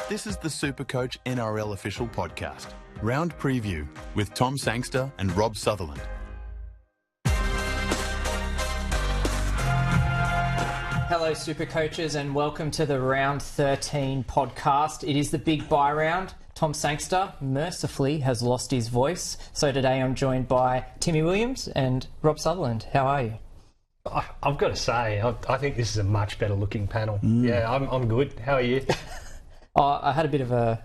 This is the SuperCoach NRL official podcast, Round Preview with Tom Sangster and Rob Sutherland. Hello SuperCoaches and welcome to the Round 13 podcast. It is the big bye round. Tom Sangster mercifully has lost his voice, so today I'm joined by Timmy Williams and Rob Sutherland. How are you? I've got to say, I think this is a much better looking panel. Yeah, I'm good. How are you? I had a bit of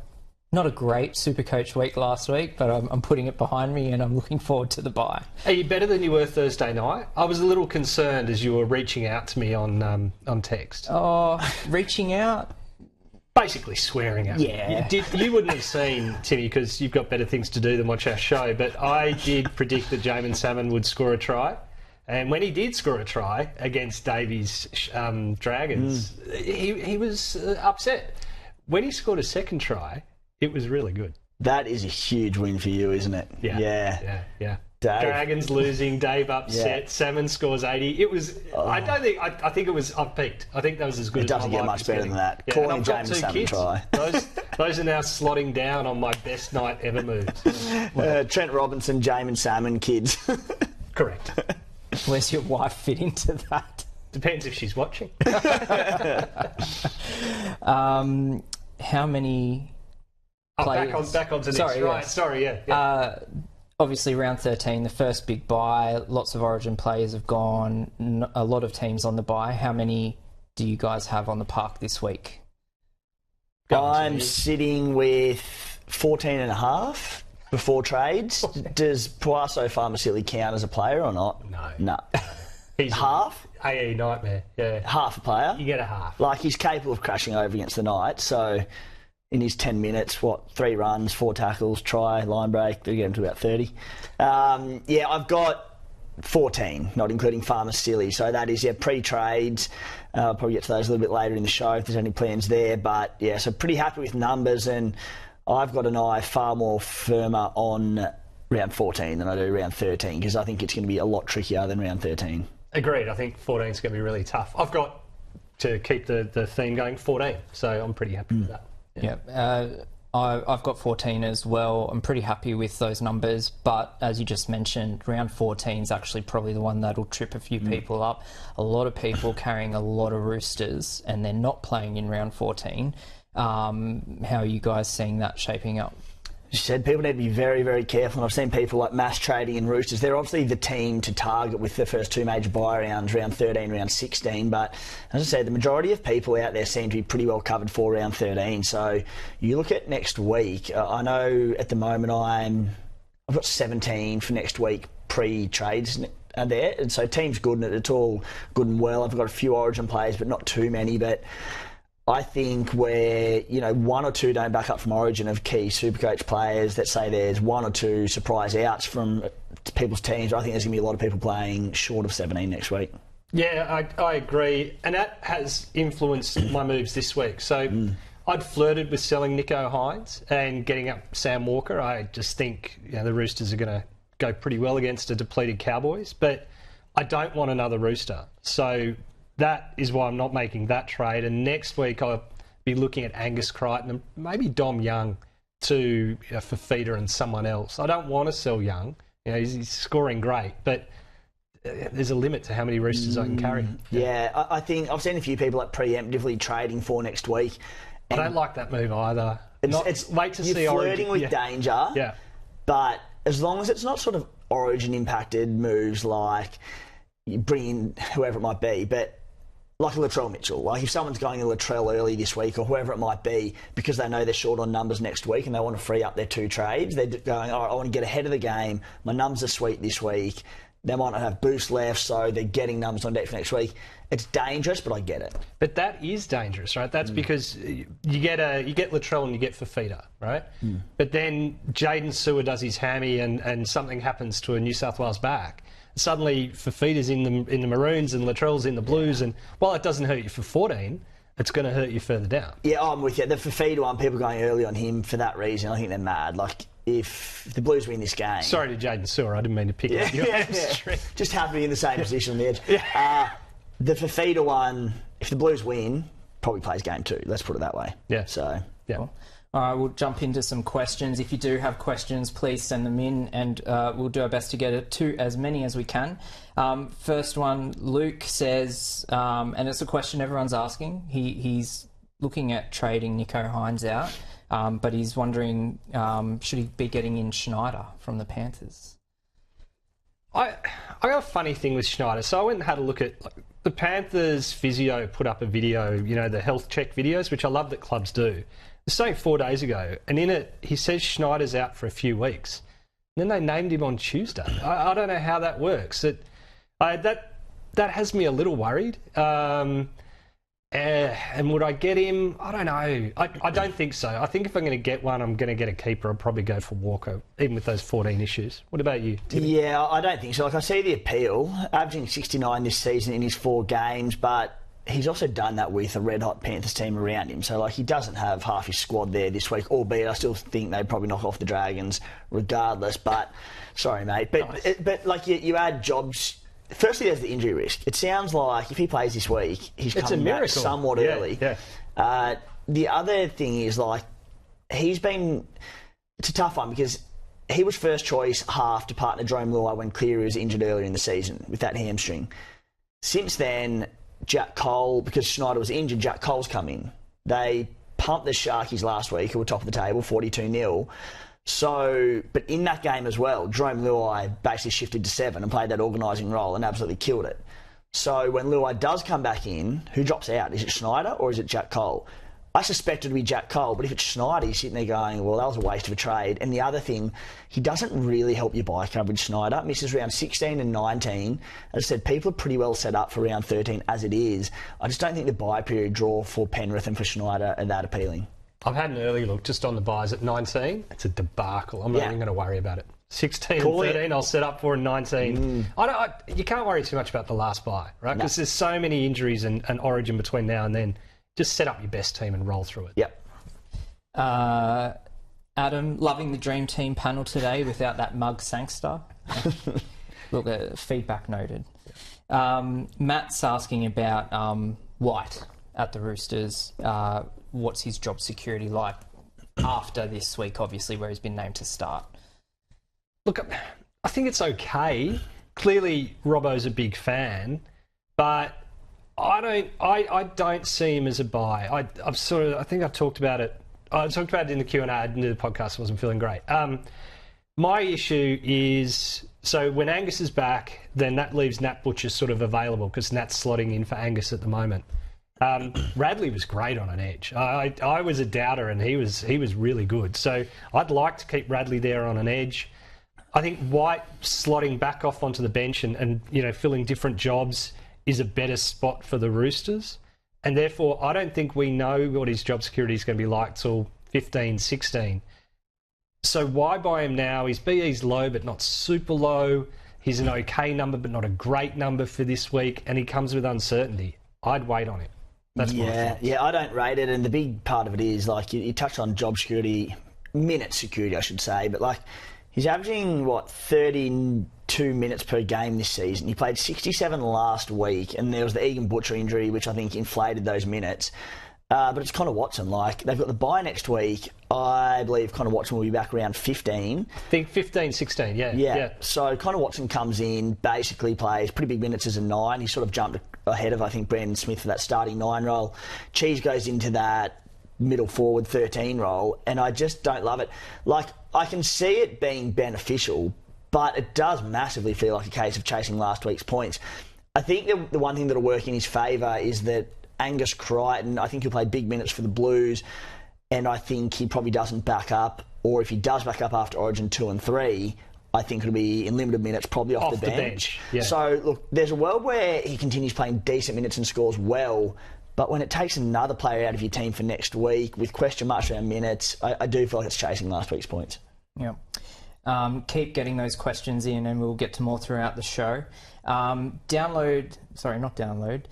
not a great SuperCoach week last week, but I'm putting it behind me and I'm looking forward to the bye. Are you better than you were Thursday night? I was a little concerned as you were reaching out to me on text. Oh, reaching out? Basically swearing at me. Yeah. You wouldn't have seen, Timmy, because you've got better things to do than watch our show, but I did predict that Jamin Salmon would score a try. And when he did score a try against Davies' Dragons, he was upset. When he scored a second try, it was really good. That is a huge win for you, isn't it? Yeah. Dave. Dragons losing, Dave upset, Yeah. Salmon scores 80. It was. I think it was. I've peaked. I think that was as good. It doesn't as my get life much is better getting. than that. Yeah, Calling and I've got James two Salmon kids. try. Those are now slotting down on my best night ever moves. Trent Robinson, Jamin Salmon kids. Correct. Where's your wife fit into that? Depends if she's watching. How many players? Back onto this. Sorry, Right. yes. Sorry. Yeah. Obviously, round 13, the first big bye. Lots of Origin players have gone. A lot of teams on the bye. How many do you guys have on the park this week? I'm sitting with 14 and a half before trades. Does Puaso Farmasili count as a player or not? No. He's Half? AE nightmare. Yeah. Half a player? You get a half. Like, he's capable of crashing over against the Knights, so in his 10 minutes, 3 runs, 4 tackles, try, line break, they get him to about 30. I've got 14, not including Farmasili, so that is, pre-trades. I'll probably get to those a little bit later in the show if there's any plans there, but yeah, so pretty happy with numbers, and I've got an eye far more firmer on round 14 than I do round 13, because I think it's going to be a lot trickier than round 13. Agreed. I think 14 is going to be really tough. I've got to keep the theme going 14, so I'm pretty happy with that. Yeah. I've got 14 as well. I'm pretty happy with those numbers, but as you just mentioned, round 14 is actually probably the one that'll trip a few people up. A lot of people carrying a lot of Roosters, and they're not playing in round 14. How are you guys seeing that shaping up? As you said, people need to be very, very careful, and I've seen people like mass trading in Roosters. They're obviously the team to target with the first 2 major bye rounds, round 13, round 16, but as I said, the majority of people out there seem to be pretty well covered for round 13, so you look at next week, I know at the moment I've got 17 for next week pre-trades are there, and so team's good and it's all good and well. I've got a few Origin players, but not too many, but I think where, 1 or 2 don't back up from Origin of key SuperCoach players, that say there's 1 or 2 surprise outs from people's teams, I think there's going to be a lot of people playing short of 17 next week. Yeah, I agree. And that has influenced my moves this week. So I'd flirted with selling Nico Hines and getting up Sam Walker. I just think the Roosters are going to go pretty well against a depleted Cowboys. But I don't want another Rooster. So that is why I'm not making that trade. And next week I'll be looking at Angus Crichton and maybe Dom Young to for Feeder and someone else. I don't want to sell Young. He's scoring great, but there's a limit to how many Roosters I can carry. Yeah, I think I've seen a few people preemptively trading for next week. I don't like that move either. Wait to you're see flirting Origin. with danger. Yeah. But as long as it's not sort of Origin impacted moves like you bring in whoever it might be, but like a Latrell Mitchell, like if someone's going to Latrell early this week or whoever it might be because they know they're short on numbers next week and they want to free up their 2 trades, they're going, all right, I want to get ahead of the game, my numbers are sweet this week, they might not have boost left, so they're getting numbers on deck for next week. It's dangerous, but I get it. But that is dangerous, right? That's because you get Latrell and you get Fafita, right? But then Jaden Sewer does his hammy and something happens to a New South Wales back. Suddenly Fafita's in the Maroons and Latrell's in the Blues, and while it doesn't hurt you for 14, it's going to hurt you further down. Yeah, I'm with you. The Fafita one, people going early on him for that reason, I think they're mad. Like, if the Blues win this game... Sorry to Jaden Sewer, I didn't mean to pick up your hamstring. Just happen to be in the same position on the edge. Yeah. The Fafita one, if the Blues win, probably plays game 2. Let's put it that way. Yeah. So Yeah. Cool. All right, we'll jump into some questions. If you do have questions, please send them in, and we'll do our best to get it to as many as we can. First one, Luke says, and it's a question everyone's asking. He's looking at trading Nicho Hynes out, but he's wondering, should he be getting in Schneider from the Panthers? I got a funny thing with Schneider. So I went and had a look at the Panthers physio put up a video, the health check videos, which I love that clubs do. It's only 4 days ago, and in it he says Schneider's out for a few weeks. And then they named him on Tuesday. I don't know how that works. That has me a little worried. And would I get him? I don't know. I don't think so. I think if I'm going to get one, I'm going to get a keeper. I'll probably go for Walker, even with those 14 issues. What about you, Timmy? Yeah, I don't think so. I see the appeal, averaging 69 this season in his 4 games, but he's also done that with a red-hot Panthers team around him. So, he doesn't have half his squad there this week, albeit I still think they'd probably knock off the Dragons regardless. But, sorry, mate. But you add Jobs. Firstly, there's the injury risk. It sounds like if he plays this week, he's coming back somewhat early. Yeah. The other thing is, it's a tough one because he was first choice half to partner Jerome Luai when Cleary was injured earlier in the season with that hamstring. Since then, Jack Cole, because Schneider was injured, Jack Cole's come in. They pumped the Sharkies last week, who were top of the table, 42-0. So, but in that game as well, Jerome Luai basically shifted to 7 and played that organising role and absolutely killed it. So when Luai does come back in, who drops out? Is it Schneider or is it Jack Cole? I suspect it would be Jack Cole, but if it's Schneider, you're sitting there going, well, that was a waste of a trade. And the other thing, he doesn't really help your buy coverage, Schneider. Misses round 16 and 19. As I said, people are pretty well set up for round 13 as it is. I just don't think the buy period draw for Penrith and for Schneider are that appealing. I've had an early look just on the buys at 19. It's a debacle. I'm not even going to worry about it. 16 and 13, I'll set up for in 19. You can't worry too much about the last buy, right? Because there's so many injuries and origin between now and then. Just set up your best team and roll through it. Yep. Adam, loving the Dream Team panel today without that mug Sangster. Look, feedback noted. Matt's asking about White at the Roosters. What's his job security like after this week, obviously, where he's been named to start? Look, I think it's okay. Clearly, Robbo's a big fan, but I don't see him as a buy. I think I've talked about it. I talked about it in the Q&A. I didn't do the podcast. I wasn't feeling great. My issue is, so when Angus is back, then that leaves Nat Butcher sort of available because Nat's slotting in for Angus at the moment. Radley was great on an edge. I was a doubter and he was really good. So I'd like to keep Radley there on an edge. I think White slotting back off onto the bench and filling different jobs is a better spot for the Roosters. And therefore, I don't think we know what his job security is going to be like till 15, 16. So why buy him now? His BE's low, but not super low. He's an okay number, but not a great number for this week. And he comes with uncertainty. I'd wait on him. That's my thoughts. I don't rate it. And the big part of it is, you touched on job security, minute security, I should say. But, he's averaging, 32 minutes per game this season. He played 67 last week, and there was the Egan Butcher injury, which I think inflated those minutes. But it's Connor Watson. They've got the bye next week. I believe Connor Watson will be back around 15. I think 15, 16, yeah. So Connor Watson comes in, basically plays pretty big minutes as a 9. He sort of jumped ahead of, I think, Brandon Smith for that starting 9 role. Cheese goes into that middle forward 13 role, and I just don't love it. I can see it being beneficial, but it does massively feel like a case of chasing last week's points. I think the one thing that'll work in his favour is that Angus Crichton, I think he'll play big minutes for the Blues, and I think he probably doesn't back up, or if he does back up after Origin 2 and 3, I think it'll be in limited minutes, probably off the bench. Yeah. So, look, there's a world where he continues playing decent minutes and scores well, but when it takes another player out of your team for next week with question marks around minutes, I do feel like it's chasing last week's points. Yeah. Keep getting those questions in and we'll get to more throughout the show.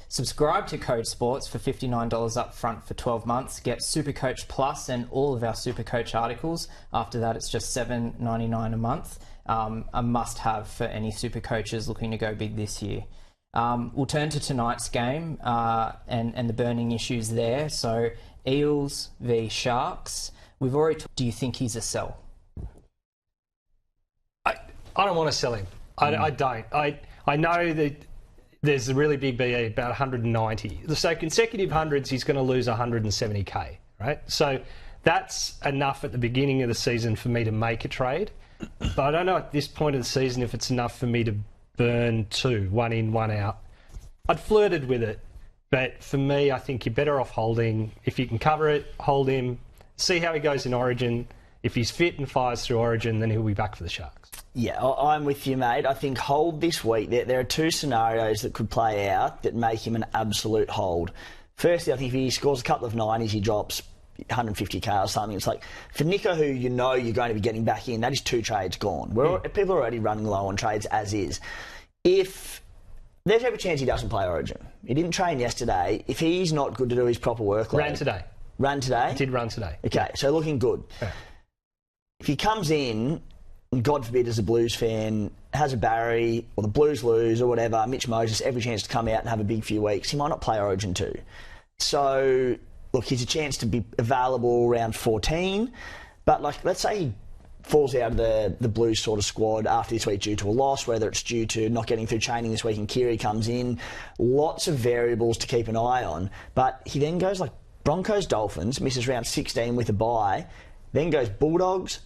Subscribe to Code Sports for $59 up front for 12 months. Get SuperCoach Plus and all of our SuperCoach articles. After that, it's just $7.99 a month. A must-have for any SuperCoaches looking to go big this year. We'll turn to tonight's game and the burning issues there. So Eels v Sharks. We've already. Do you think he's a sell? I don't want to sell him. I don't. I know that there's a really big BE, about 190. So consecutive hundreds, he's going to lose 170k, right? So that's enough at the beginning of the season for me to make a trade. But I don't know at this point of the season if it's enough for me to burn two, one in, one out. I'd flirted with it, but for me, I think you're better off holding. If you can cover it, hold him, see how he goes in Origin. If he's fit and fires through Origin, then he'll be back for the Sharks. Yeah, I'm with you, mate. I think hold this week. There are two scenarios that could play out that make him an absolute hold. Firstly, I think if he scores a couple of 90s, he drops 150k or something. It's like, for Nico, who you know you're going to be getting back in, that is two trades gone. People are already running low on trades as is. If there's every chance he doesn't play Origin. He didn't train yesterday. If he's not good to do his proper workload... Ran today? Did run today. Okay, so looking good. Yeah. If he comes in, and God forbid as a Blues fan, has a Barry, or the Blues lose or whatever, Mitch Moses, every chance to come out and have a big few weeks, he might not play Origin too. So, look, he's a chance to be available around 14, but like, let's say he falls out of the Blues sort of squad after this week due to a loss, whether it's due to not getting through training this week and Kiri comes in. Lots of variables to keep an eye on, but he then goes like Broncos, Dolphins, misses round 16 with a bye, then goes Bulldogs,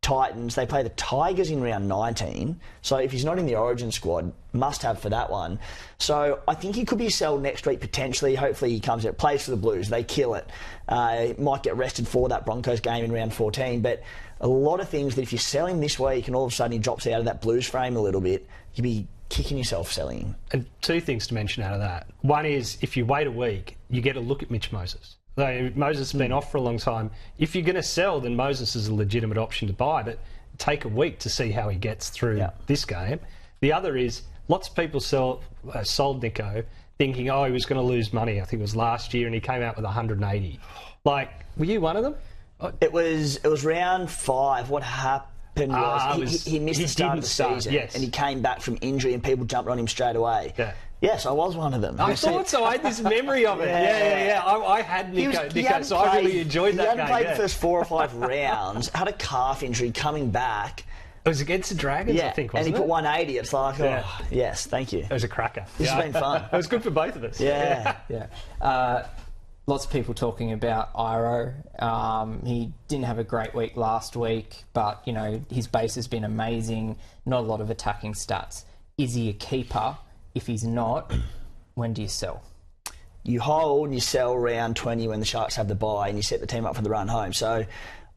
Titans. They play the Tigers in round 19. So if he's not in the Origin squad, must have for that one. So I think he could be a sell next week potentially. Hopefully he comes out, plays for the Blues. They kill it. Might get rested for that Broncos game in round 14. But a lot of things that if you sell him this week and all of a sudden he drops out of that Blues frame a little bit, you'd be kicking yourself selling him. And two things to mention out of that. One is if you wait a week, you get a look at Mitch Moses. Though Moses has been off for a long time. If you're going to sell, then Moses is a legitimate option to buy, but take a week to see how he gets through this game. The other is lots of people sold Nico thinking, he was going to lose money. I think it was last year, and he came out with 180. Like, were you one of them? It was round 5. What happened was he missed the start of the season, and he came back from injury, and people jumped on him straight away. Yeah. Yes, I was one of them. I thought so. I had this memory of it. Yeah. I had Nico, so I really enjoyed that game. He hadn't played the first 4 or 5 rounds, had a calf injury coming back. It was against the Dragons, I think, wasn't it? And he put 180. It's like, yes, thank you. It was a cracker. This has been fun. It was good for both of us. Yeah. Lots of people talking about Iro. He didn't have a great week last week, but, his base has been amazing. Not a lot of attacking stats. Is he a keeper? If he's not, when do you sell? You hold and you sell round 20 when the Sharks have the bye and you set the team up for the run home. So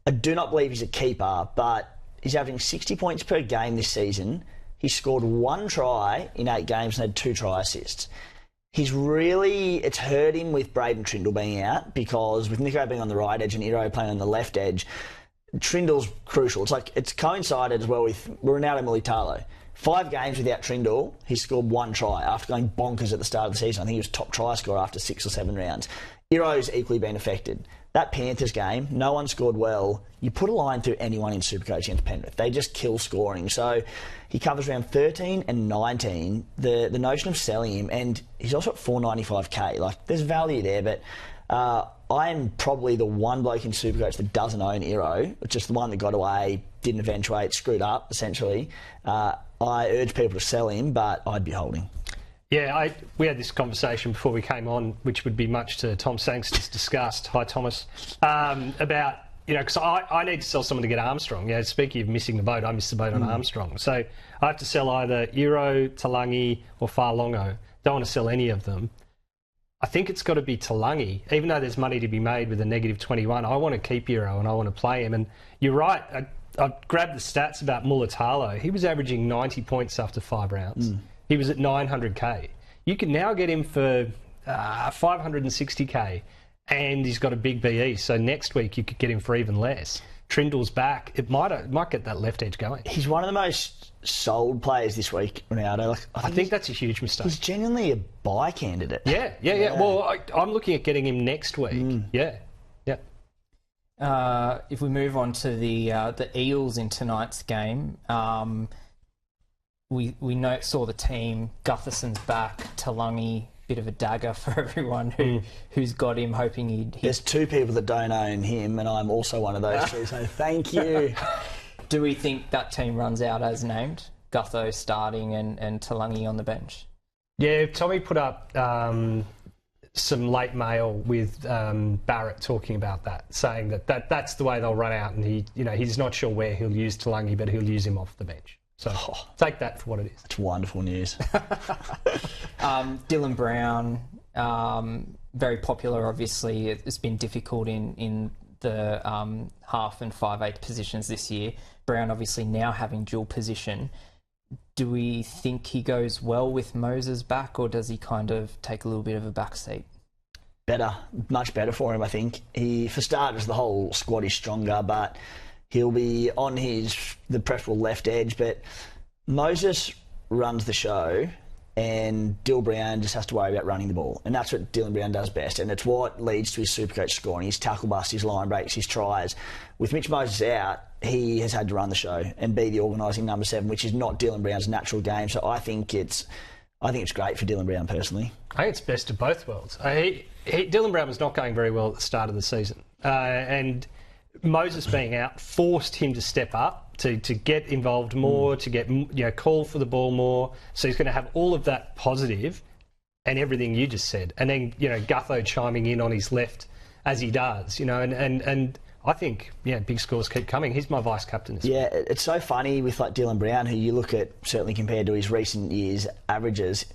I do not believe he's a keeper, but he's averaging 60 points per game this season. He scored 1 try in 8 games and had 2 try assists. It's hurt him with Braden Trindle being out, because with Nico being on the right edge and Iro playing on the left edge, Trindle's crucial. It's coincided as well with Ronaldo Mulitalo. 5 games without Trindle, he scored 1 try after going bonkers at the start of the season. I think he was top try scorer after 6 or 7 rounds. Iro's equally been affected. That Panthers game, no one scored well. You put a line through anyone in SuperCoach against Penrith. They just kill scoring. So he covers round 13 and 19. The notion of selling him, and he's also at 495k. Like, there's value there, but I am probably the one bloke in SuperCoach that doesn't own Iro. It's just the one that got away, didn't eventuate, screwed up, essentially. I urge people to sell him, but I'd be holding. Yeah, we had this conversation before we came on, which would be much to Tom Sangster's disgust. Hi, Thomas. About, because I need to sell someone to get Armstrong. Speaking of missing the boat, I missed the boat on Armstrong. So I have to sell either Iro, Talangi or Farlongo. Don't want to sell any of them. I think it's got to be Talangi. Even though there's money to be made with a negative 21, I want to keep Iro and I want to play him. And you're right, I grabbed the stats about Mulitalo. He was averaging 90 points after 5 rounds. He was at 900k. You can now get him for 560k, and he's got a big BE. So next week you could get him for even less. Trindle's back. It might get that left edge going. He's one of the most sold players this week, Ronaldo. I think that's a huge mistake. He's genuinely a buy candidate. Yeah. Well, I'm looking at getting him next week. Yeah. If we move on to the Eels in tonight's game, we saw the team. Gutherson's back, Talangi bit of a dagger for everyone who's got him, hoping he'd There's two people that don't own him, and I'm also one of those two, so thank you. Do we think that team runs out as named? Gutho starting and Talangi on the bench? Yeah, Tommy put up some late mail with Barrett talking about that, saying that's the way they'll run out, and he's not sure where he'll use Talangi, but he'll use him off the bench. So take that for what it is. It's wonderful news. Dylan Brown, very popular, obviously. It's been difficult in the half and 5/8 positions this year. Brown obviously now having dual position. Do we think he goes well with Moses back, or does he kind of take a little bit of a backseat? Better, much better for him, I think. For starters, the whole squad is stronger, but he'll be on the preferable left edge. But Moses runs the show, and Dylan Brown just has to worry about running the ball. And that's what Dylan Brown does best. And it's what leads to his SuperCoach scoring, his tackle busts, his line breaks, his tries. With Mitch Moses out, he has had to run the show and be the organising number 7, which is not Dylan Brown's natural game. So I think it's great for Dylan Brown personally. I think it's best of both worlds. Dylan Brown was not going very well at the start of the season. And Moses being out forced him to step up, to get involved more, to get call for the ball more. So he's going to have all of that positive and everything you just said. And then, Gutho chiming in on his left as he does, and I think, big scores keep coming. He's my vice captain this week. Yeah, it's so funny with like Dylan Brown, who you look at, certainly compared to his recent years' averages,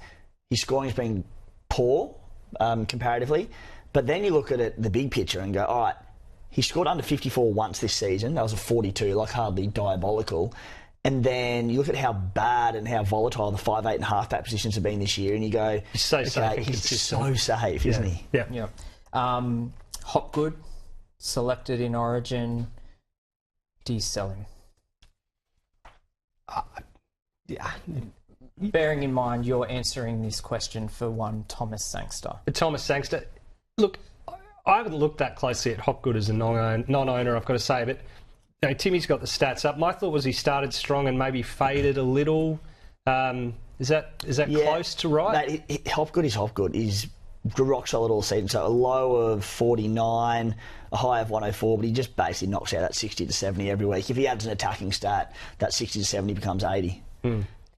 his scoring has been poor comparatively. But then you look at it, the big picture, and go, all right, he scored under 54 once this season. That was a 42, like hardly diabolical. And then you look at how bad and how volatile the 5'8" and halfback positions have been this year, and you go, he's so safe. He's so safe, isn't he? Yeah. Hopgood, selected in Origin. Do you sell him? Yeah. Bearing in mind you're answering this question for one Thomas Sangster. Thomas Sangster. Look, I haven't looked that closely at Hopgood as a non-owner, I've got to say, but Timmy's got the stats up. My thought was he started strong and maybe faded a little. Is that close to right? Hopgood is Hopgood. He's rock solid all season. So a low of 49, a high of 104, but he just basically knocks out that 60 to 70 every week. If he adds an attacking stat, that 60 to 70 becomes 80.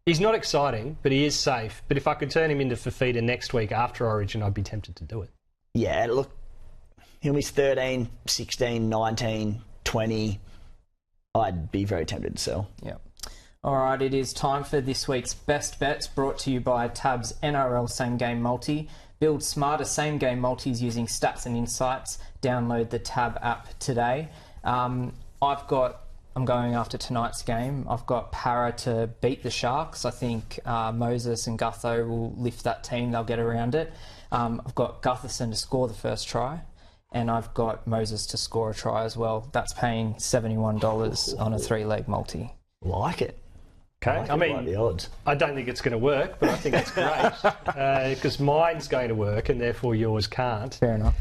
He's not exciting, but he is safe. But if I could turn him into Fafita next week after Origin, I'd be tempted to do it. Yeah, look, he'll miss 13, 16, 19, 20. I'd be very tempted to sell. Yeah. All right, it is time for this week's Best Bets, brought to you by Tab's NRL Same Game Multi. Build smarter same game multis using stats and insights. Download the Tab app today. I'm going after tonight's game. I've got Para to beat the Sharks. I think Moses and Gutho will lift that team. They'll get around it. I've got Gutherson to score the first try, and I've got Moses to score a try as well. That's paying $71 on a 3-leg multi. Like it. Okay, like the odds. I don't think it's going to work, but I think it's great because mine's going to work and therefore yours can't. Fair enough.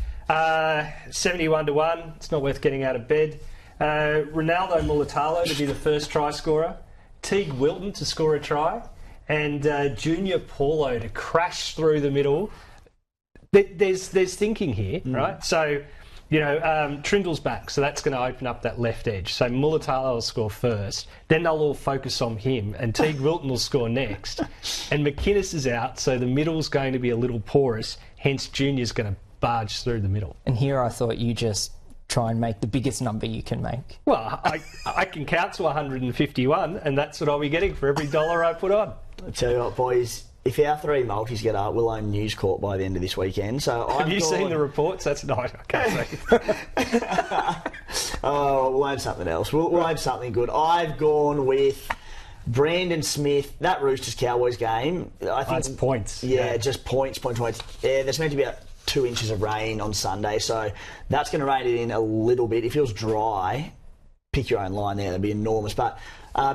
71 to 1. It's not worth getting out of bed. Ronaldo Mulitalo to be the first try scorer. Teague Wilton to score a try, and Junior Paulo to crash through the middle. There's thinking here, right? So, Trindle's back, so that's going to open up that left edge. So Mulitalo will score first, then they'll all focus on him, and Teague Wilton will score next. And McInnes is out, so the middle's going to be a little porous, hence Junior's going to barge through the middle. And here I thought you just try and make the biggest number you can make. Well, I can count to 151, and that's what I'll be getting for every dollar I put on. I'll tell you what, boys, if our 3 multis get up, we'll own News Corp by the end of this weekend. So Have you seen the reports? That's nice. I can't see. We'll own something else. We'll own something good. I've gone with Brandon Smith. That Roosters Cowboys game, I think it's points. Yeah, just points. Yeah, there's meant to be about 2 inches of rain on Sunday, so that's going to rain it in a little bit. If it feels dry, pick your own line there. That'd be enormous. But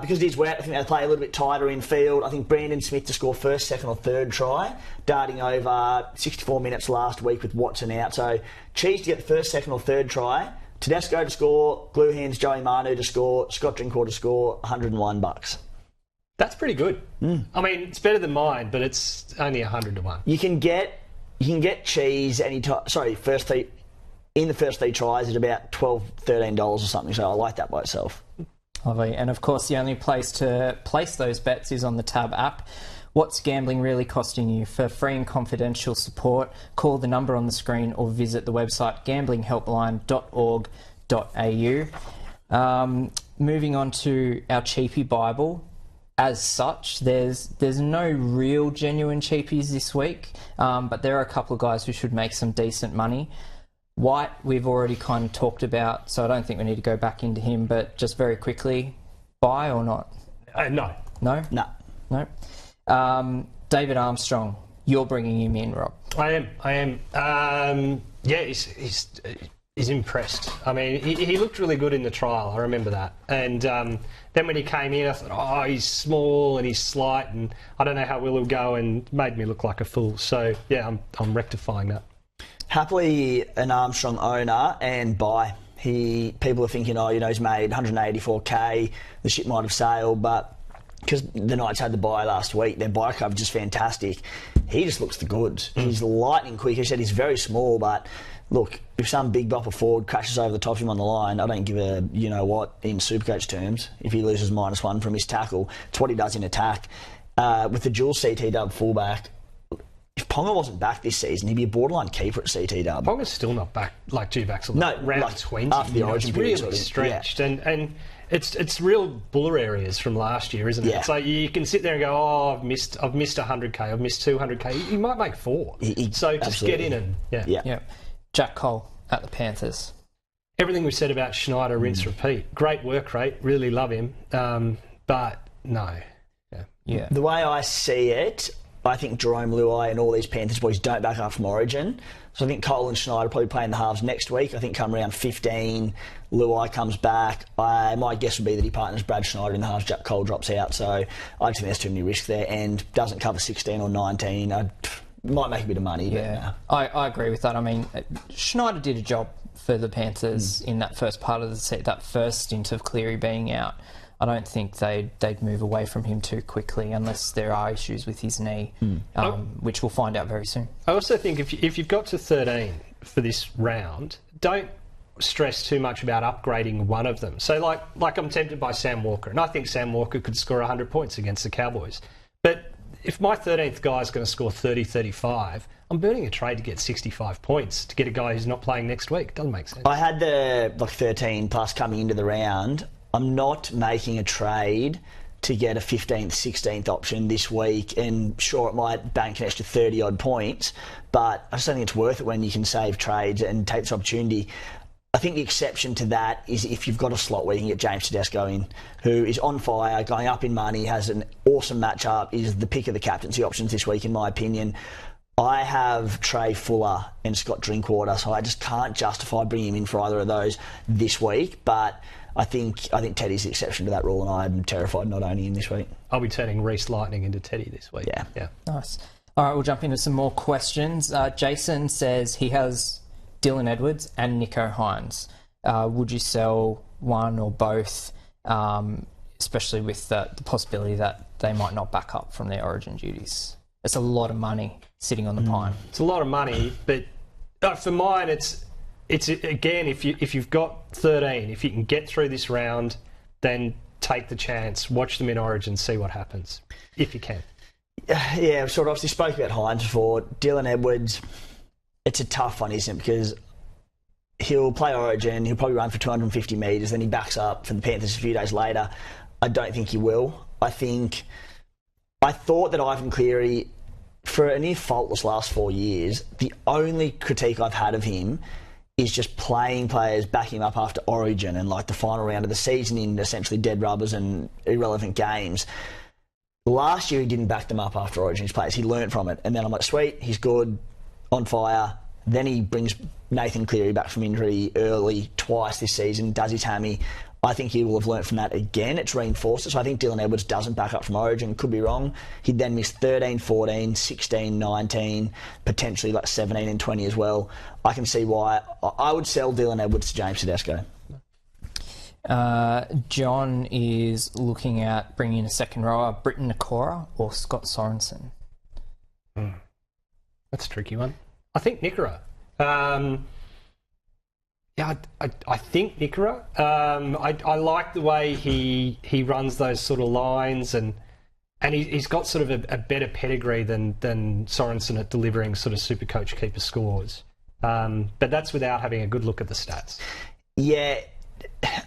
because it is wet, I think they'll play a little bit tighter in field. I think Brandon Smith to score first, second or third try, darting over 64 minutes last week with Watson out. So Cheese to get the first, second or third try, Tedesco to score, Glue Hands Joey Manu to score, Scott Drinkwater to score, $101. That's pretty good. I mean, it's better than mine, but it's only 100 to 1. You can get You can get cheese anytime. Sorry, in the first 3 tries at about $12, $13 or something. So I like that by itself. Lovely. And of course, the only place to place those bets is on the Tab app. What's gambling really costing you? For free and confidential support, call the number on the screen or visit the website gamblinghelpline.org.au. Moving on to our cheapie Bible. As such, there's no real genuine cheapies this week, but there are a couple of guys who should make some decent money. White, we've already kind of talked about, so I don't think we need to go back into him, but just very quickly, buy or not? No. No? No. No. David Armstrong, you're bringing him in, Rob. I am. He's impressed. I mean, he looked really good in the trial. I remember that. And then when he came in, I thought, he's small and he's slight, and I don't know how well he'll go, and made me look like a fool. So yeah, I'm rectifying that. Happily an Armstrong owner and buy. People are thinking, he's made 184k. The ship might have sailed, but because the Knights had the bye last week, their bye coverage is fantastic. He just looks the goods. He's lightning quick. He said he's very small, but look, if some big bopper forward crashes over the top of him on the line, I don't give a you-know-what in SuperCoach terms. If he loses -1 from his tackle, it's what he does in attack. With the dual CT dub fullback, if Ponga wasn't back this season, he'd be a borderline keeper at CT dub. Ponga's still not back like G-Backs. No, round 20. After the Origin it's period, really stretched. Yeah. And it's real buller areas from last year, isn't it? Yeah. It's like you can sit there and go, I've missed 100k, I've missed 200k. You might make 4. So just absolutely. get in and Yeah. Jack Cole at the Panthers. Everything we said about Schneider, rinse, repeat. Great work rate. Really love him. But no. Yeah. The way I see it, I think Jerome Luai and all these Panthers boys don't back up from Origin. So I think Cole and Schneider probably play in the halves next week. I think come around 15, Luai comes back. My guess would be that he partners Brad Schneider in the halves, Jack Cole drops out. So I just think there's too many risks there, and doesn't cover 16 or 19. Might make a bit of money. Yeah, but I agree with that. I mean, Schneider did a job for the Panthers in that first part of the set, that first stint of Cleary being out. I don't think they'd move away from him too quickly unless there are issues with his knee, which we'll find out very soon. I also think if you've got to 13 for this round, don't stress too much about upgrading one of them. So like I'm tempted by Sam Walker, and I think Sam Walker could score 100 points against the Cowboys. But if my 13th guy is going to score 30, 35, I'm burning a trade to get 65 points to get a guy who's not playing next week. Doesn't make sense. I had the 13 plus coming into the round. I'm not making a trade to get a 15th, 16th option this week, and sure, it might bank an extra 30-odd points, but I just don't think it's worth it when you can save trades and take this opportunity. I think the exception to that is if you've got a slot where you can get James Tedesco in, who is on fire, going up in money, has an awesome matchup, is the pick of the captaincy options this week, in my opinion. I have Trey Fuller and Scott Drinkwater, so I just can't justify bringing him in for either of those this week, but I think Teddy's the exception to that rule, and I'm terrified not owning him this week. I'll be turning Reece Lightning into Teddy this week. Yeah. Nice. All right, we'll jump into some more questions. Jason says he has Dylan Edwards and Nico Hines. Would you sell one or both, especially with the possibility that they might not back up from their Origin duties? It's a lot of money sitting on the pine. It's a lot of money, but for mine, it's again, if you've got 13, if you can get through this round, then take the chance, watch them in Origin, see what happens, if you can. Yeah, sort of obviously spoke about Hines before. Dylan Edwards, it's a tough one, isn't it? Because he'll play Origin, he'll probably run for 250 metres, then he backs up for the Panthers a few days later. I don't think he will. I thought that Ivan Cleary, for a near faultless last 4 years, the only critique I've had of him is just playing players, backing him up after Origin and like the final round of the season in essentially dead rubbers and irrelevant games. Last year he didn't back them up after Origin's players. He learnt from it. And then I'm like, sweet, he's good, on fire. Then he brings Nathan Cleary back from injury early twice this season, does his hammy. I think he will have learnt from that again. It's reinforced it. So I think Dylan Edwards doesn't back up from Origin. Could be wrong. He'd then miss 13, 14, 16, 19, potentially like 17 and 20 as well. I can see why. I would sell Dylan Edwards to James Tedesco. John is looking at bringing in a second rower, Britton Nakora or Scott Sorensen. That's a tricky one. I think Nickera. Yeah, I think Nickera. I like the way he runs those sort of lines, and he's got sort of a better pedigree than Sorensen at delivering sort of SuperCoach keeper scores. But that's without having a good look at the stats. Yeah,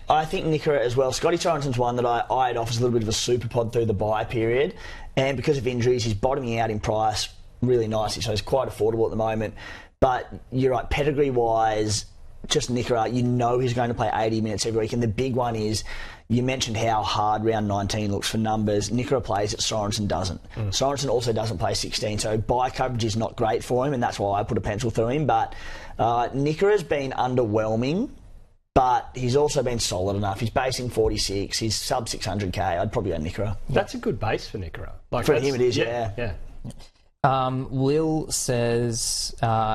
I think Nickera as well. Scotty Sorensen's one that I had off as a little bit of a super pod through the bye period, and because of injuries, he's bottoming out in price really nicely, so he's quite affordable at the moment. But you're right, pedigree-wise, just Nickera, you know he's going to play 80 minutes every week, and the big one is, you mentioned how hard round 19 looks for numbers. Nickera plays it, Sorensen doesn't. Sorensen also doesn't play 16, so bye coverage is not great for him, and that's why I put a pencil through him. But Nickera's been underwhelming, but he's also been solid enough. He's basing 46, he's sub 600k. I'd probably go Nickera. That's a good base for Nickera. For him it is, yeah. Will says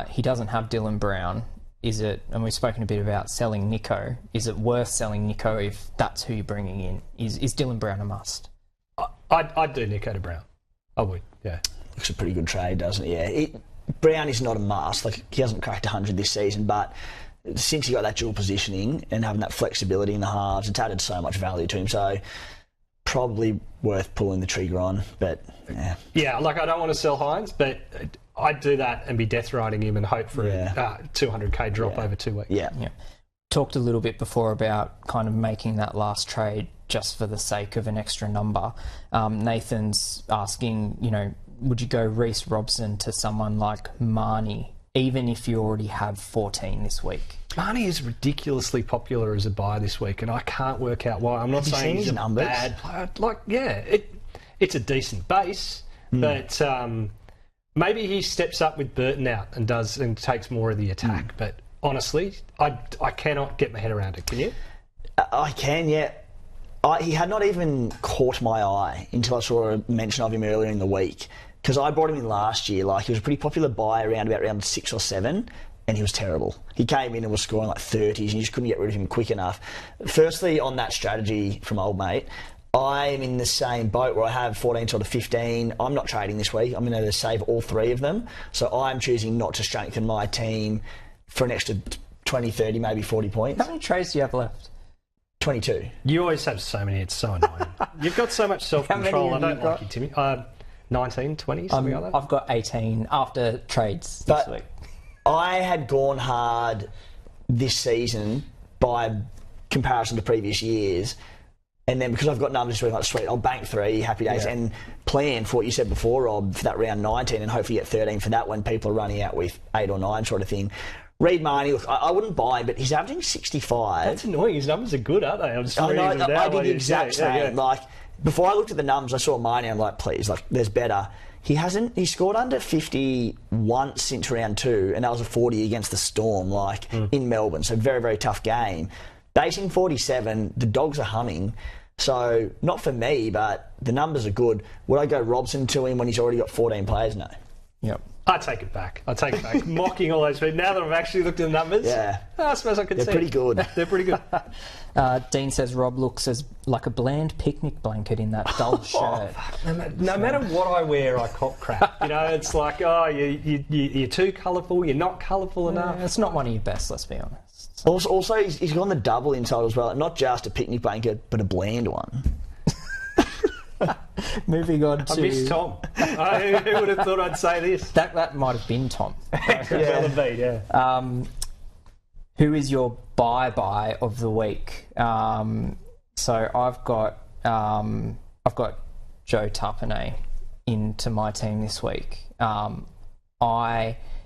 he doesn't have Dylan Brown. Is it, and we've spoken a bit about selling Nico, is it worth selling Nico if that's who you're bringing in? Is Dylan Brown a must? I'd do Nico to Brown. I would, yeah. Looks a pretty good trade, doesn't it? Yeah. Brown is not a must. Like, he hasn't cracked 100 this season, but since he got that dual positioning and having that flexibility in the halves, it's added so much value to him. So probably worth pulling the trigger on, but yeah. Yeah, like, I don't want to sell Hines, but I'd do that and be death riding him and hope for a 200k drop over 2 weeks. Yeah. Talked a little bit before about kind of making that last trade just for the sake of an extra number. Nathan's asking, would you go Reece Robson to someone like Marnie, even if you already have 14 this week? Marnie is ridiculously popular as a buy this week, and I can't work out why. I'm not saying he's a bad player. It's a decent base, but maybe he steps up with Burton out and takes more of the attack. But honestly, I cannot get my head around it. Can you? I can, yeah. He had not even caught my eye until I saw a mention of him earlier in the week, because I brought him in last year. Like, he was a pretty popular buy around round 6 or 7, and he was terrible. He came in and was scoring like 30s, and you just couldn't get rid of him quick enough. Firstly, on that strategy from old mate, I'm in the same boat where I have 14 sort of 15. I'm not trading this week. I'm going to save all 3 of them. So I'm choosing not to strengthen my team for an extra 20, 30, maybe 40 points. How many trades do you have left? 22. You always have so many. It's so annoying. You've got so much self-control. I don't like you, Timmy. 19, 20, something like that? I've got 18 after trades this week. I had gone hard this season by comparison to previous years. And then because I've got numbers this week, like, sweet, I'll bank 3, happy days, and plan for what you said before, Rob, for that round 19, and hopefully get 13 for that when people are running out with 8 or 9 sort of thing. Reed Marnie, look, I wouldn't buy him, but he's averaging 65. That's annoying. His numbers are good, aren't they? I'm just reading them down. I did the exact same. Like, before I looked at the numbers, I saw Marnie, I'm like, please, like, there's better. He scored under 50 once since round 2, and that was a 40 against the Storm, in Melbourne. So very, very tough game. Basing 47, the Dogs are humming. So, not for me, but the numbers are good. Would I go Robson to him when he's already got 14 players? No. Yep. I take it back. Mocking all those people. Now that I've actually looked at the numbers, I suppose I can see. They're pretty good. They're pretty good. Dean says Rob looks like a bland picnic blanket in that dull shirt. No matter what I wear, I cop crap. It's like, you're too colourful, you're not colourful enough. It's not one of your best, let's be honest. Also, he's gone the double inside as well. Not just a picnic blanket, but a bland one. Moving on to... I miss Tom. Who would have thought I'd say this? That might have been Tom. Could well have been, yeah. Who is your buy of the week? So I've got Joe Tapine into my team this week.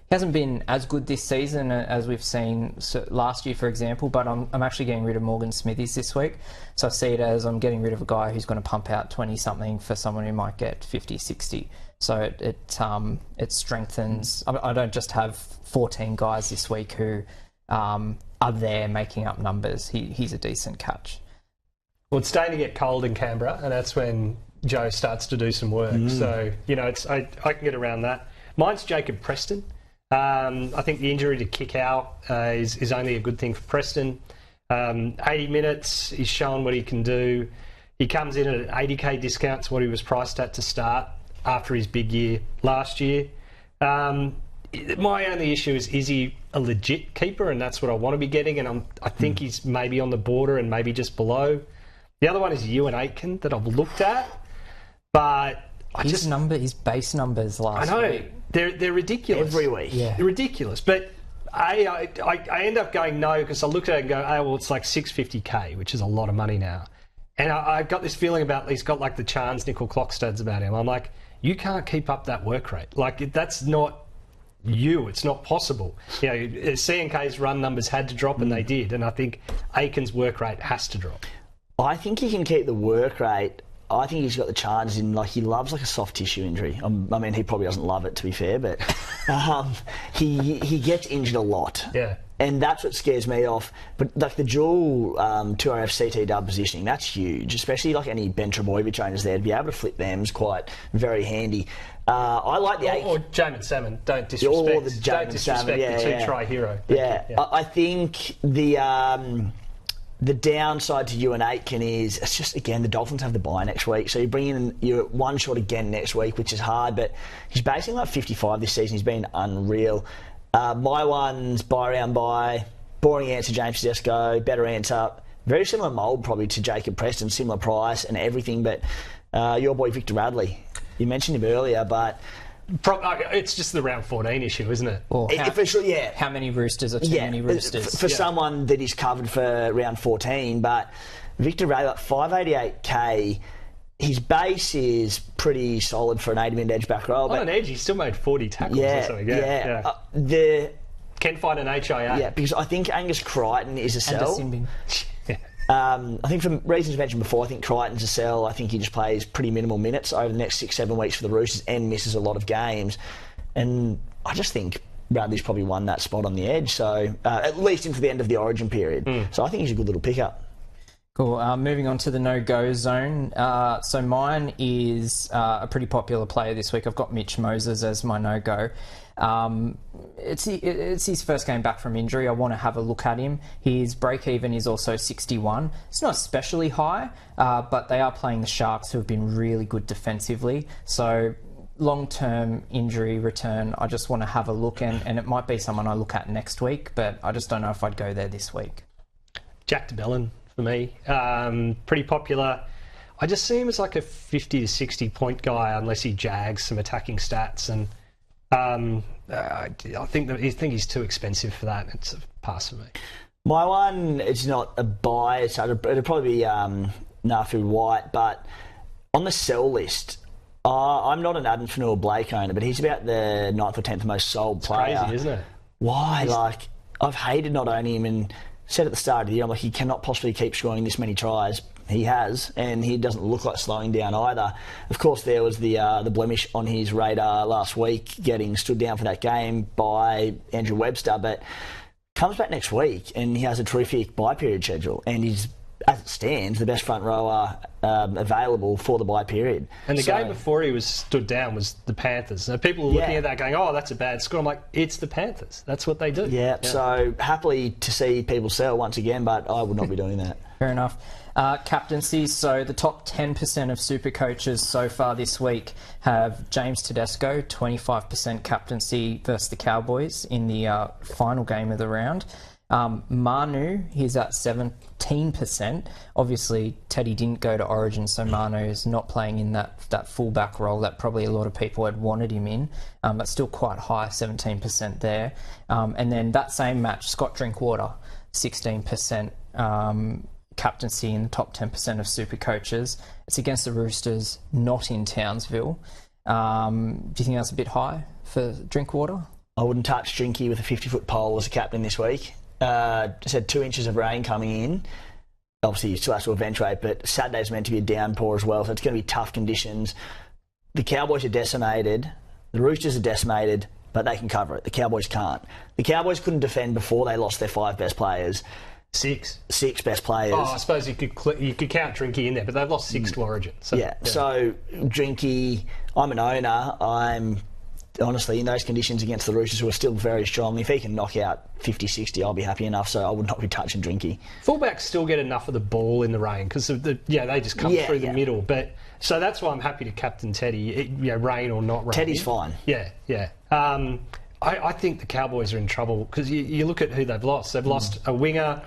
He hasn't been as good this season as we've seen last year, for example, but I'm actually getting rid of Morgan Smithies this week. So I see it as I'm getting rid of a guy who's going to pump out 20-something for someone who might get 50, 60. So it strengthens. I don't just have 14 guys this week who are there making up numbers. He's a decent catch. Well, it's starting to get cold in Canberra, and that's when Joe starts to do some work. So, I can get around that. Mine's Jacob Preston. I think the injury to Kickout is only a good thing for Preston. 80 minutes, he's shown what he can do. He comes in at an 80k discount to what he was priced at to start after his big year last year. My only issue is he a legit keeper? And that's what I want to be getting. And I think he's maybe on the border and maybe just below. The other one is Ewan Aitken that I've looked at, but his base numbers last week. They're ridiculous. Every week. Yeah. They're ridiculous. But I end up going no because I look at it and go, well, it's like 650k, which is a lot of money now. And I got this feeling about he's got like the Charns nickel clock studs about him. I'm like, you can't keep up that work rate. Like, that's not you. It's not possible. You know, CNK's run numbers had to drop, and they did. And I think Aiken's work rate has to drop. I think he can keep the work rate. I think he's got the charges in, like, he loves like a soft tissue injury. I mean, he probably doesn't love it, to be fair, but he gets injured a lot. Yeah. And that's what scares me off. But like the dual 2RF CT dub positioning, that's huge, especially like any Ben Trebojevic owners there. To be able to flip them is quite very handy. I like the... Or Jamin Salmon, don't disrespect. Or the Jamin Salmon, the two-try hero. Yeah. I think the downside to Ewan Aitken is, it's just, again, the Dolphins have the bye next week, so you're one short again next week, which is hard, but he's basing like 55 this season. He's been unreal. My one's buy-round buy. Boring answer, James Tedesco. Better answer. Very similar mould probably to Jacob Preston, similar price and everything, but your boy Victor Radley. You mentioned him earlier, but... It's just the round 14 issue, isn't it? Or yeah. How many Roosters are too many Roosters? For someone that is covered for round 14, but Victor Radley, like 588k, his base is pretty solid for an 80-minute edge back row. On an edge, he still made 40 tackles or something. Yeah. Can find an HIA. Yeah, because I think Angus Crichton is a sell. I think for reasons mentioned before, I think Crichton's a sell. I think he just plays pretty minimal minutes over the next 6-7 weeks for the Roosters and misses a lot of games. And I just think Bradley's probably won that spot on the edge, so at least into the end of the Origin period. So I think he's a good little pickup. Cool. Moving on to the no-go zone. So mine is a pretty popular player this week. I've got Mitch Moses as my no-go. It's his first game back from injury. I want to have a look at him. His break-even is also 61. It's not especially high, but they are playing the Sharks, who have been really good defensively. So long-term injury return, I just want to have a look, and it might be someone I look at next week, but I just don't know if I'd go there this week. Jack de Belin for me. Pretty popular. I just see him as like a 50 to 60 point guy unless he jags some attacking stats, and I think he's too expensive for that. It's a pass for me. My one, it's not a buy. It'll probably be Nafu White, but on the sell list, I'm not an Adam Fanua-Blake owner, but he's about the 9th or 10th most sold player. Crazy, isn't it? Why? Like, I've hated not owning him, and said at the start of the year, I'm like, he cannot possibly keep scoring this many tries. He has, and he doesn't look like slowing down either. Of course, there was the blemish on his radar last week, getting stood down for that game by Andrew Webster, but comes back next week, and he has a terrific bye period schedule, and he's, as it stands, the best front rower available for the bye period. And the game before he was stood down was the Panthers. So people were looking at that going, oh, that's a bad score. I'm like, it's the Panthers. That's what they do. Yeah, so happily to see people sell once again, but I would not be doing that. Fair enough. Captaincy, so the top 10% of super coaches so far this week have James Tedesco, 25% captaincy versus the Cowboys in the final game of the round. Manu, he's at 17%. Obviously, Teddy didn't go to Origin, so Manu is not playing in that fullback role that probably a lot of people had wanted him in. But still quite high, 17% there. And then that same match, Scott Drinkwater, 16%. Captaincy in the top 10% of super coaches. It's against the Roosters, not in Townsville. Do you think that's a bit high for Drinkwater? I wouldn't touch Drinky with a 50-foot pole as a captain this week. Just had 2 inches of rain coming in. Obviously, you still have to eventuate, but Saturday's meant to be a downpour as well, so it's going to be tough conditions. The Cowboys are decimated. The Roosters are decimated, but they can cover it. The Cowboys can't. The Cowboys couldn't defend before they lost their 5 best players. Six best players. Oh, I suppose you could count Drinky in there, but they've lost 6 to Origin. So, so Drinky, I'm an owner. I'm honestly in those conditions against the Roosters, who are still very strong. If he can knock out 50, 60, I'll be happy enough, so I would not be touching Drinky. Fullbacks still get enough of the ball in the rain because they just come through the middle. But so that's why I'm happy to captain Teddy, rain or not rain. Teddy's fine. Yeah. I think the Cowboys are in trouble because you look at who they've lost. They've lost a winger,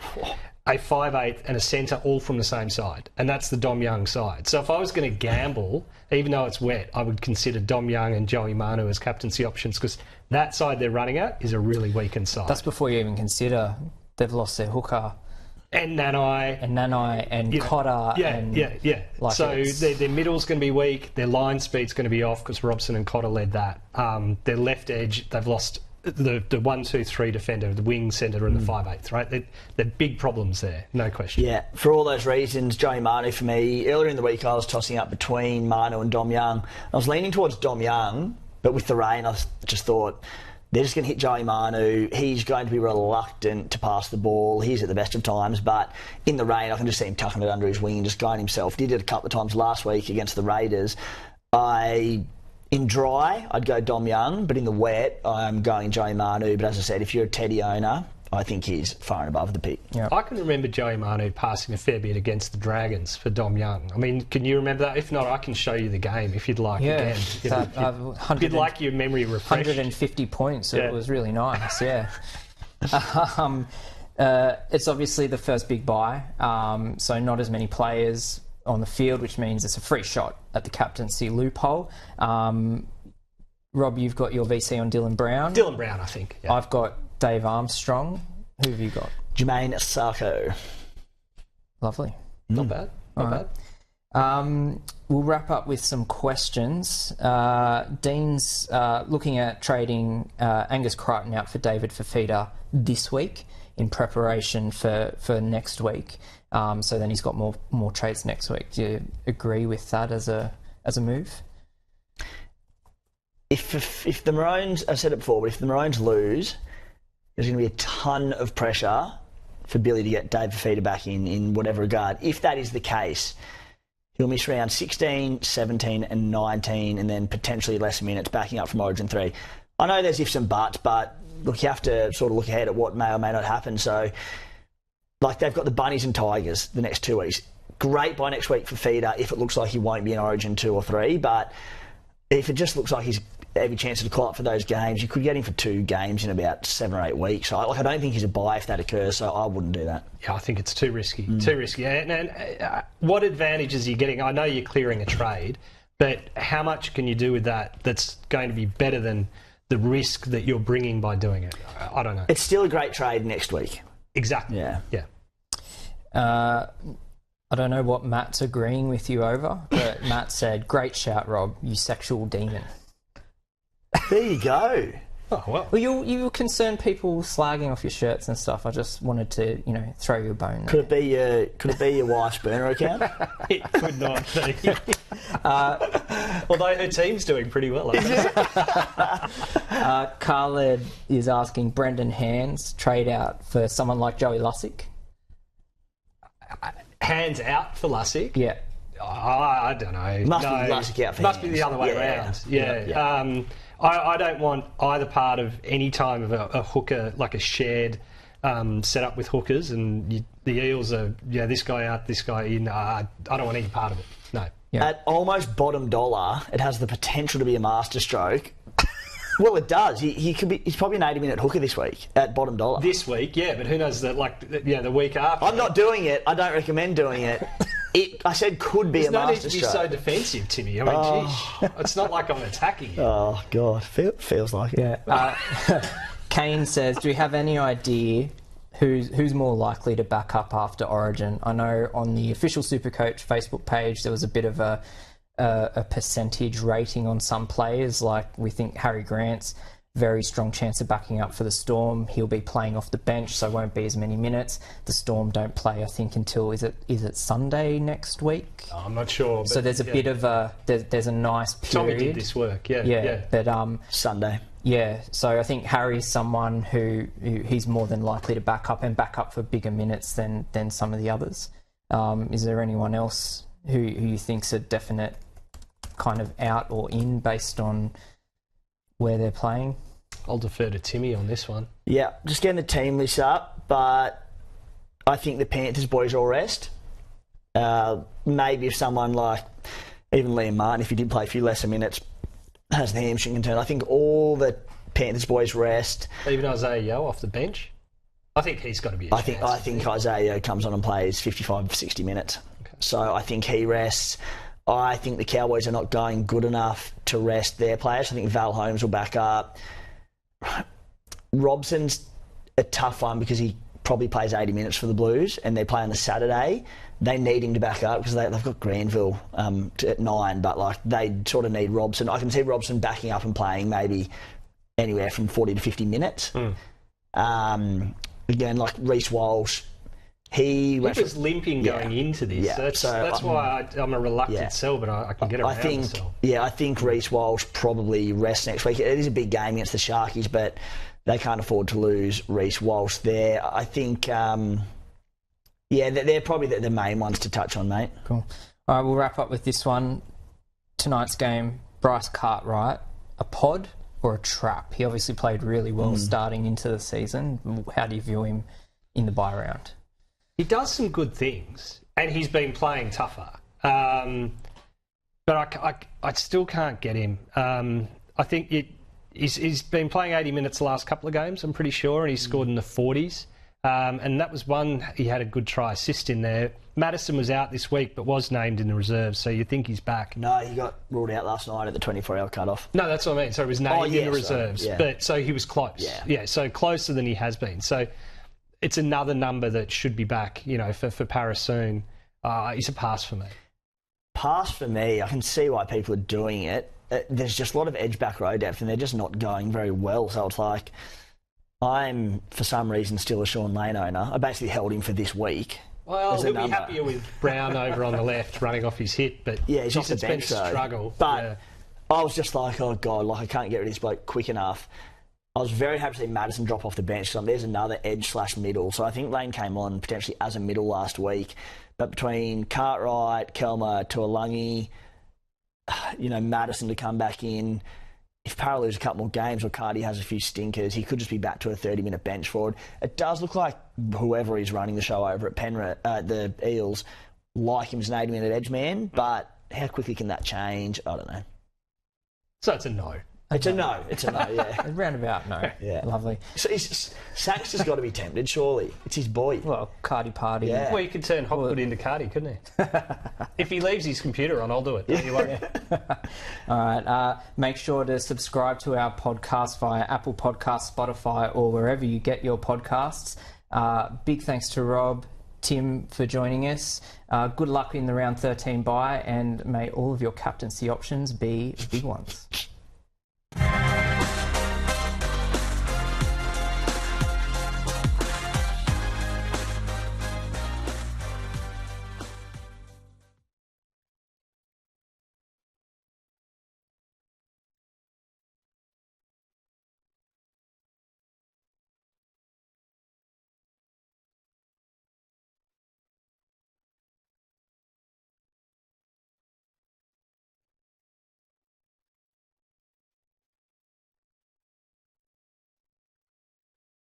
a 5'8", and a centre, all from the same side, and that's the Dom Young side. So if I was going to gamble, even though it's wet, I would consider Dom Young and Joey Manu as captaincy options because that side they're running at is a really weakened side. That's before you even consider they've lost their hooker. And Nanai. And Cotter. Yeah. Like so their middle's going to be weak. Their line speed's going to be off because Robson and Cotter led that. Their left edge, they've lost the 1-2-3 defender, the wing centre and the 5'8", right? They're big problems there, no question. Yeah, for all those reasons, Joey Manu for me. Earlier in the week I was tossing up between Manu and Dom Young. I was leaning towards Dom Young, but with the rain I just thought, they're just going to hit Joey Manu. He's going to be reluctant to pass the ball. He's at the best of times, but in the rain, I can just see him tucking it under his wing and just going himself. Did it a couple of times last week against the Raiders. In dry, I'd go Dom Young, but in the wet, I'm going Joey Manu. But as I said, if you're a Teddy owner, I think he's far and above the pick. Yeah. I can remember Joey Manu passing a fair bit against the Dragons for Dom Young. I mean, can you remember that? If not, I can show you the game if you'd like. Yeah, again. You'd like your memory refreshed. 150 points. It was really nice. Yeah. It's obviously the first big buy, so not as many players on the field, which means it's a free shot at the captaincy loophole. Rob, you've got your VC on Dylan Brown. Dylan Brown, I think. Yeah. I've got Dave Armstrong. Who have you got? Jermaine Sarko. Lovely. Not bad. Not bad. We'll wrap up with some questions. Dean's looking at trading Angus Crichton out for David Fifita this week in preparation for next week. So then he's got more trades next week. Do you agree with that as a move? If the Maroons, I said it before, but if the Maroons lose, there's going to be a ton of pressure for Billy to get Dave Fifita back in whatever regard. If that is the case, he'll miss round 16, 17 and 19 and then potentially less minutes backing up from Origin 3. I know there's ifs and buts, but look, you have to sort of look ahead at what may or may not happen. So, like, they've got the Bunnies and Tigers the next 2 weeks. Great by next week for Fifita if it looks like he won't be in Origin 2 or 3, but if it just looks like he's every chance to call up for those games, you could get him for 2 games in about 7 or 8 weeks. I don't think he's a buy if that occurs, so I wouldn't do that. Yeah, I think it's too risky. Too risky. And what advantages are you getting? I know you're clearing a trade, but how much can you do with that that's going to be better than the risk that you're bringing by doing it? I don't know. It's still a great trade next week. Exactly. Yeah. I don't know what Matt's agreeing with you over, but Matt said, "Great shout, Rob, you sexual demon." There you go. Oh, well. Well, you were concerned people slagging off your shirts and stuff. I just wanted to, throw you a bone there. Could it be your wife's burner account? It could not be. Although her team's doing pretty well. Khaled is asking Brendan Hands trade out for someone like Joey Lussick. Hands out for Lussick? Yeah. I don't know. Must be Lussick out for Must Hands. be the other way around. Yeah. I don't want either part of any time of a hooker, like a shared setup with hookers, and the Eels are, this guy out, this guy in. I don't want any part of it. No. Yeah. At almost bottom dollar, it has the potential to be a masterstroke. Well, it does. He's probably an 80-minute hooker this week at bottom dollar. This week, yeah, but who knows the week after. I'm not doing it. I don't recommend doing it. I said could be There's a no need masterstroke. to be so defensive, Timmy. I mean, it's not like I'm attacking you. Oh, God. Feels like it. Yeah. Kane says, do we have any idea who's more likely to back up after Origin? I know on the official SuperCoach Facebook page there was a bit of a percentage rating on some players. Like, we think Harry Grant's very strong chance of backing up for the Storm. He'll be playing off the bench, so won't be as many minutes. The Storm don't play, I think, until is it Sunday next week? Oh, I'm not sure. But so there's a bit of there's a nice period. Tommy did this work, yeah. But Sunday. Yeah, so I think Harry's someone who he's more than likely to back up for bigger minutes than some of the others. Is there anyone else who you think's a definite kind of out or in based on where they're playing? I'll defer to Timmy on this one. Yeah, just getting the team list up, but I think the Panthers boys all rest. Maybe if someone like even Liam Martin, if he did play a few lesser minutes, has the hamstring concern. I think all the Panthers boys rest. Even Isaiah Yeo off the bench. I think he's got to be a chance. I think Isaiah Yeo comes on and plays 55, 60 minutes. Okay. So I think he rests. I think the Cowboys are not going good enough to rest their players. I think Val Holmes will back up. Robson's a tough one because he probably plays 80 minutes for the Blues and they play on the Saturday. They need him to back up because they've got Granville at 9, but like they sort of need Robson. I can see Robson backing up and playing maybe anywhere from 40 to 50 minutes. Again, like Reece Walsh, he was limping going into this. Yeah. That's why I'm a reluctant sell, but I can get around the sell. Yeah, I think Reece Walsh probably rests next week. It is a big game against the Sharkies, but they can't afford to lose Reece Walsh there. I think, they're probably the main ones to touch on, mate. Cool. All right, we'll wrap up with this one. Tonight's game, Bryce Cartwright, a pod or a trap? He obviously played really well starting into the season. How do you view him in the bye round? He does some good things, and he's been playing tougher. But I still can't get him. I think he's been playing 80 minutes the last couple of games, I'm pretty sure, and he's scored in the 40s. And that was one, he had a good try assist in there. Madison was out this week, but was named in the reserves, so you think he's back. No, he got ruled out last night at the 24-hour cut-off. No, that's what I mean. So he was named in the reserves. But so he was close. Yeah, so closer than he has been. So it's another number that should be back, for Paris soon. He's a pass for me. Pass for me. I can see why people are doing it. There's just a lot of edge back row depth, and they're just not going very well. So it's like, I'm, for some reason, still a Sean Lane owner. I basically held him for this week. Well, he'll be happier with Brown over on the left running off his hip, but he's off the bench, been a struggle. But I was just like, oh, God, I can't get rid of this bloke quick enough. I was very happy to see Madison drop off the bench. So there's another edge/middle. So I think Lane came on potentially as a middle last week. But between Cartwright, Kelmer, Tuolungi, Madison to come back in, if Parra loses a couple more games or Cardi has a few stinkers, he could just be back to a 30-minute bench forward. It does look like whoever is running the show over at the Eels like him as an 80-minute edge man, but how quickly can that change? I don't know. So it's a no. It's a no, yeah. Roundabout no. Yeah. Lovely. So Sachs has got to be tempted, surely. It's his boy. Well, Cardi party. Yeah. Well, you could turn Hopwood into Cardi, couldn't he? If he leaves his computer on, I'll do it. Don't you worry. All right. Make sure to subscribe to our podcast via Apple Podcasts, Spotify, or wherever you get your podcasts. Big thanks to Rob, Tim for joining us. Good luck in the round 13 bye, and may all of your captaincy options be big ones.